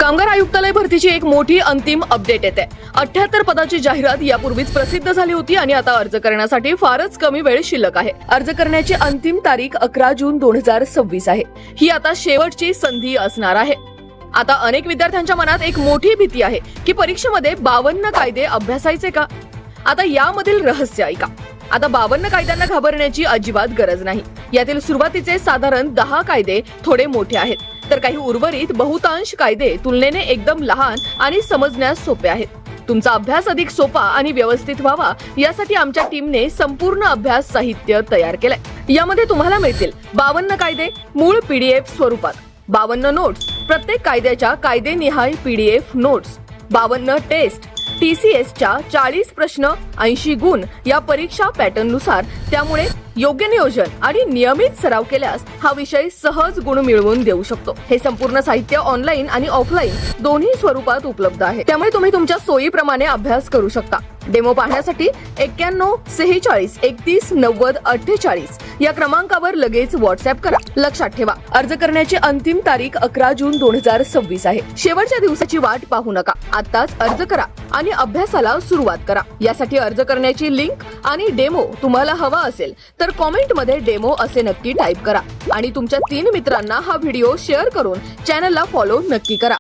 कामगार आयुक्तालय भरतीची एक मोठी अंतिम अपडेट येते. 78 पदाची जाहिरात यापूर्वीच प्रसिद्ध झाली होती आणि आता अर्ज करण्यासाठी फारच कमी वेळ शिल्लक आहे. अर्ज करण्याची अंतिम तारीख 11 जून 2026 आहे. ही आता शेवटची संधी असणार आहे. आता अनेक विद्यार्थ्यांच्या मनात एक मोठी भीती आहे की परीक्षेमध्ये 52 कायदे अभ्यासायचे का? आता यामधील रहस्य ऐका. आता 52 कायद्यांना घाबरण्याची अजिबात गरज नाही. यातील सुरुवातीचे साधारण 10 कायदे थोडे मोठे आहेत, तर काही उर्वरित बहुतांश कायदे तुलनेने एकदम लहान आणि समजण्यास सोपे आहेत. तुमचा अभ्यास अधिक सोपा आणि व्यवस्थित व्हावा यासाठी आमच्या टीमने संपूर्ण अभ्यास साहित्य तयार केलंय. यामध्ये तुम्हाला मिळतील 52 कायदे मूळ PDF स्वरूपात, 52 नोट्स, प्रत्येक कायद्याच्या कायदेनिहाय PDF नोट्स, 52 टेस्ट, TCSच्या 40 प्रश्न, 80 गुण या परीक्षा पॅटर्न नुसार. त्यामुळे योग्य नियोजन आणि नियमित सराव केल्यास हा विषय सहज गुण मिळवून देऊ शकतो. हे संपूर्ण साहित्य ऑनलाईन आणि ऑफलाईन दोन्ही स्वरूपात उपलब्ध आहे. त्यामुळे तुम्ही तुमच्या सोयीप्रमाणे अभ्यास करू शकता. डेमो पाहण्यासाठी 91 46 31 90 48 या क्रमांकावर लगेच व्हॉट्सअप करा. लक्षात ठेवा, अर्ज करण्याची अंतिम तारीख 11 जून 2026 आहे. शेवटच्या दिवसाची वाट पाहू नका. आताच अर्ज करा आणि अभ्यासाला सुरुवात करा. यासाठी अर्ज करण्याची लिंक आणि डेमो तुम्हाला हवा असेल तर कॉमेंट मध्ये डेमो असे नक्की टाईप करा आणि तुमच्या 3 मित्रांना हा व्हिडिओ शेअर करून चॅनलला फॉलो नक्की करा.